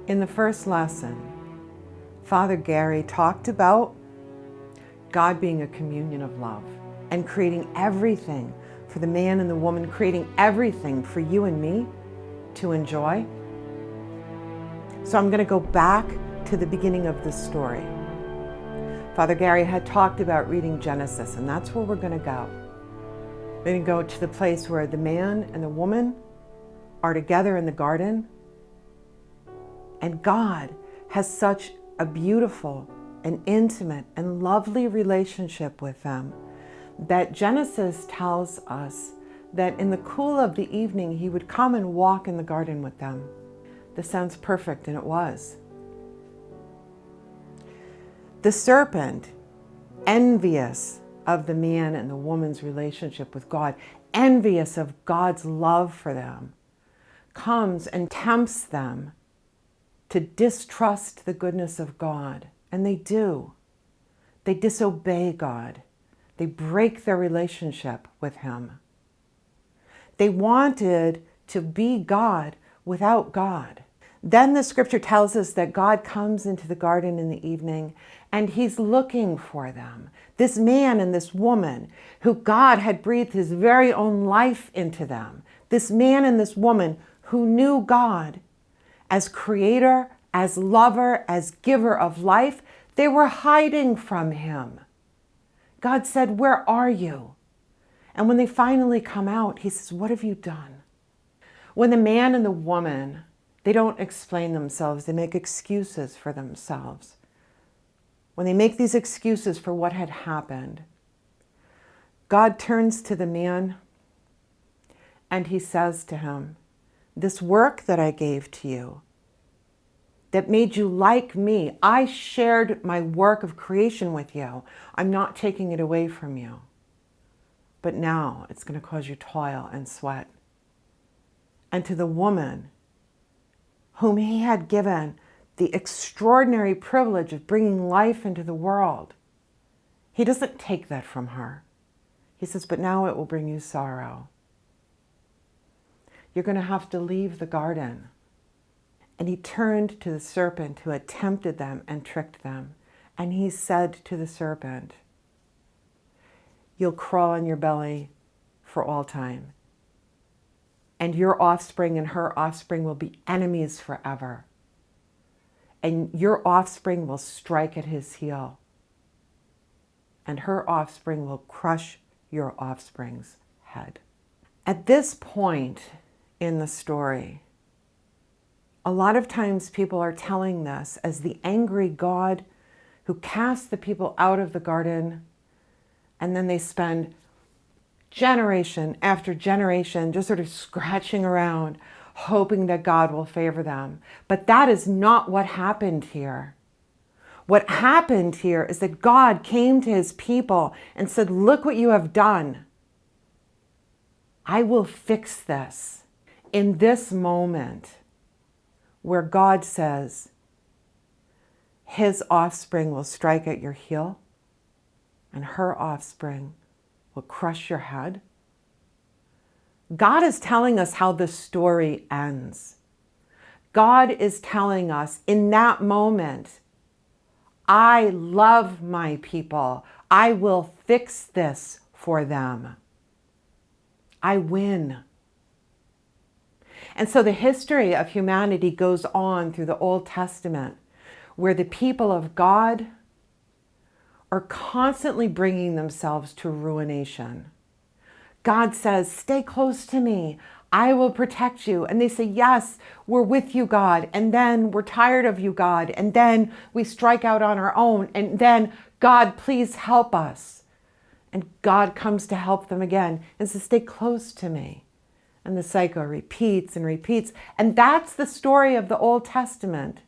In the first lesson, Father Gary talked about God being a communion of love and creating everything for the man and the woman, creating everything for you and me to enjoy. So I'm going to go back to the beginning of the story. Father Gary had talked about reading Genesis, and that's where we're going to go. We're going to go to the place where the man and the woman are together in the garden, and God has such a beautiful and intimate and lovely relationship with them that Genesis tells us that in the cool of the evening he would come and walk in the garden with them. This sounds perfect, and it was. The serpent, envious of the man and the woman's relationship with God, envious of God's love for them, comes and tempts them to distrust the goodness of God. And they do. They disobey God. They break their relationship with Him. They wanted to be God without God. Then the scripture tells us that God comes into the garden in the evening and He's looking for them. This man and this woman who God had breathed His very own life into them. This man and this woman who knew God as creator, as lover, as giver of life, they were hiding from Him. God said, "Where are you?" And when they finally come out, He says, "What have you done?" When the man and the woman, they don't explain themselves, they make excuses for themselves. When they make these excuses for what had happened, God turns to the man and He says to him, "This work that I gave to you, that made you like me, I shared my work of creation with you. I'm not taking it away from you. But now it's going to cause you toil and sweat." And to the woman whom He had given the extraordinary privilege of bringing life into the world, He doesn't take that from her. He says, "But now it will bring you sorrow. You're going to have to leave the garden." And He turned to the serpent who had tempted them and tricked them. And He said to the serpent, "You'll crawl on your belly for all time. And your offspring and her offspring will be enemies forever. And your offspring will strike at his heel. And her offspring will crush your offspring's head." At this point in the story, a lot of times people are telling this as the angry God who cast the people out of the garden, and then they spend generation after generation just sort of scratching around, hoping that God will favor them. But that is not what happened here. What happened here is that God came to His people and said, "Look what you have done. I will fix this." In this moment, where God says, "His offspring will strike at your heel, and her offspring will crush your head," God is telling us how the story ends. God is telling us in that moment, I love my people. I will fix this for them. I win. And so the history of humanity goes on through the Old Testament, where the people of God are constantly bringing themselves to ruination. God says, "Stay close to me. I will protect you." And they say, "Yes, we're with you, God." And then we're tired of you, God. And then we strike out on our own. And then, "God, please help us." And God comes to help them again and says, "Stay close to me." And the cycle repeats and repeats. And that's the story of the Old Testament,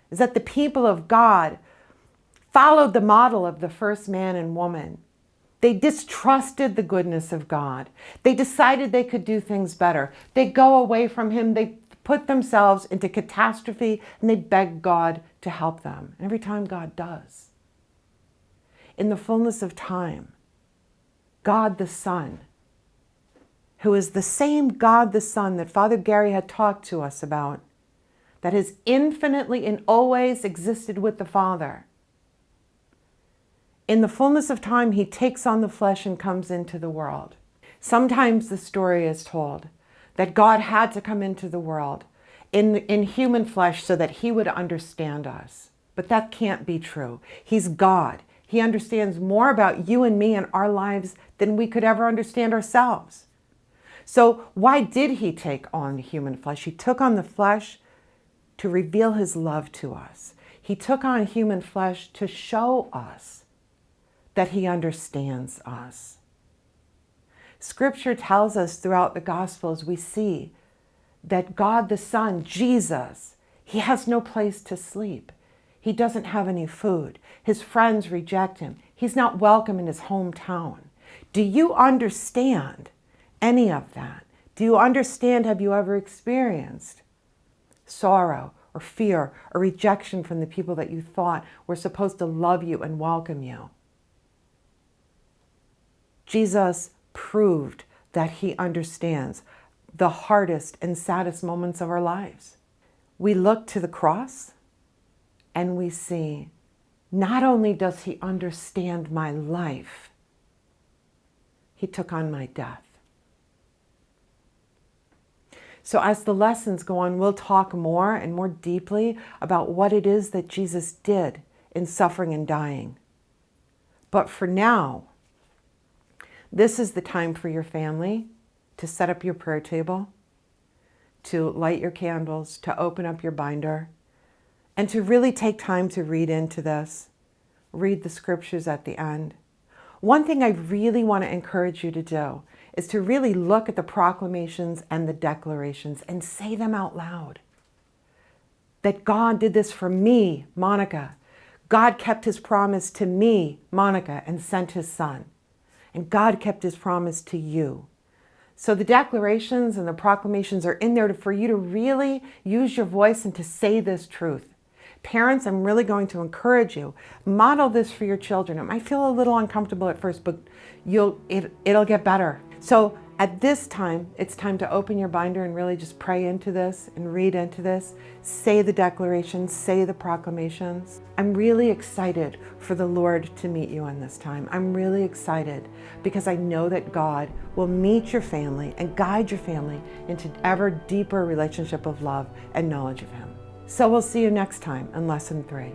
is that the people of God followed the model of the first man and woman. They distrusted the goodness of God. They decided they could do things better. They go away from Him. They put themselves into catastrophe and they beg God to help them. And every time God does. In the fullness of time, God the Son, who is the same God the Son that Father Gary had talked to us about, that has infinitely and always existed with the Father. In the fullness of time, he takes on the flesh and comes into the world. Sometimes the story is told that God had to come into the world in human flesh so that he would understand us. But that can't be true. He's God. He understands more about you and me and our lives than we could ever understand ourselves. So why did he take on human flesh? He took on the flesh to reveal his love to us. He took on human flesh to show us that he understands us. Scripture tells us throughout the Gospels, we see that God the Son, Jesus, he has no place to sleep. He doesn't have any food. His friends reject him. He's not welcome in his hometown. Do you understand any of that? Do you understand, have you ever experienced sorrow or fear or rejection from the people that you thought were supposed to love you and welcome you? Jesus proved that he understands the hardest and saddest moments of our lives. We look to the cross and we see, not only does he understand my life, he took on my death. So as the lessons go on, we'll talk more and more deeply about what it is that Jesus did in suffering and dying. But for now, this is the time for your family to set up your prayer table, to light your candles, to open up your binder, and to really take time to read into this, read the scriptures at the end. One thing I really want to encourage you to do is to really look at the proclamations and the declarations and say them out loud. That God did this for me, Monica. God kept his promise to me, Monica, and sent his son. And God kept his promise to you. So the declarations and the proclamations are in there for you to really use your voice and to say this truth. Parents, I'm really going to encourage you. Model this for your children. It might feel a little uncomfortable at first, but it'll get better. So at this time, it's time to open your binder and really just pray into this and read into this. Say the declarations, say the proclamations. I'm really excited for the Lord to meet you in this time. I'm really excited because I know that God will meet your family and guide your family into ever deeper relationship of love and knowledge of him. So we'll see you next time in Lesson 3.